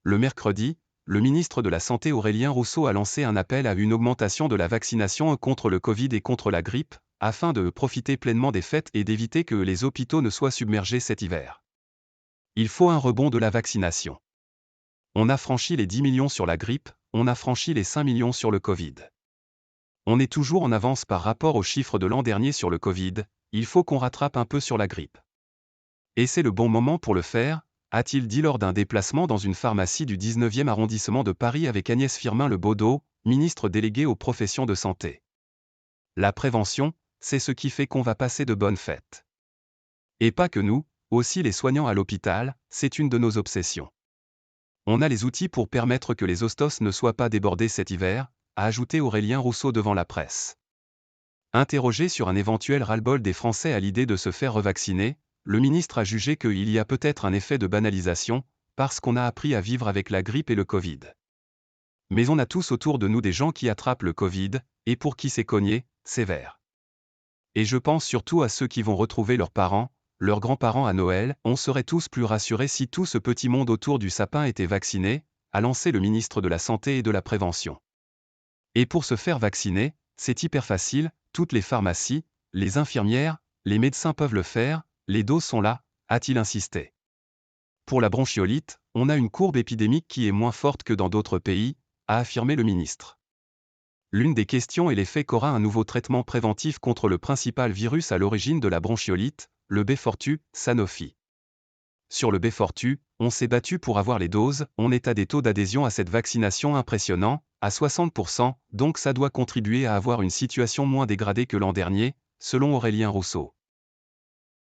le mercredi, le ministre de la Santé Aurélien Rousseau a lancé un appel à une augmentation de la vaccination contre le Covid et contre la grippe, afin de profiter pleinement des fêtes et d'éviter que les hôpitaux ne soient submergés cet hiver. Il faut un rebond de la vaccination. On a franchi les 10 millions sur la grippe, on a franchi les 5 millions sur le Covid. On est toujours en avance par rapport aux chiffres de l'an dernier sur le Covid, il faut qu'on rattrape un peu sur la grippe. Et c'est le bon moment pour le faire, a-t-il dit lors d'un déplacement dans une pharmacie du 19e arrondissement de Paris avec Agnès Firmin-Le-Bodo, ministre déléguée aux professions de santé. La prévention, c'est ce qui fait qu'on va passer de bonnes fêtes. Et pas que nous, aussi les soignants à l'hôpital, c'est une de nos obsessions. On a les outils pour permettre que les hostos ne soient pas débordés cet hiver, a ajouté Aurélien Rousseau devant la presse. Interrogé sur un éventuel ras-le-bol des Français à l'idée de se faire revacciner, le ministre a jugé qu'il y a peut-être un effet de banalisation, parce qu'on a appris à vivre avec la grippe et le Covid. Mais on a tous autour de nous des gens qui attrapent le Covid, et pour qui c'est cogné, sévère. Et je pense surtout à ceux qui vont retrouver leurs parents, leurs grands-parents à Noël, on serait tous plus rassurés si tout ce petit monde autour du sapin était vacciné, a lancé le ministre de la Santé et de la Prévention. Et pour se faire vacciner, c'est hyper facile, toutes les pharmacies, les infirmières, les médecins peuvent le faire, les doses sont là, a-t-il insisté. Pour la bronchiolite, on a une courbe épidémique qui est moins forte que dans d'autres pays, a affirmé le ministre. L'une des questions est l'effet qu'aura un nouveau traitement préventif contre le principal virus à l'origine de la bronchiolite, le Beyfortu, Sanofi. Sur le Beyfortu, on s'est battu pour avoir les doses, on est à des taux d'adhésion à cette vaccination impressionnants, à 60%, donc ça doit contribuer à avoir une situation moins dégradée que l'an dernier, selon Aurélien Rousseau.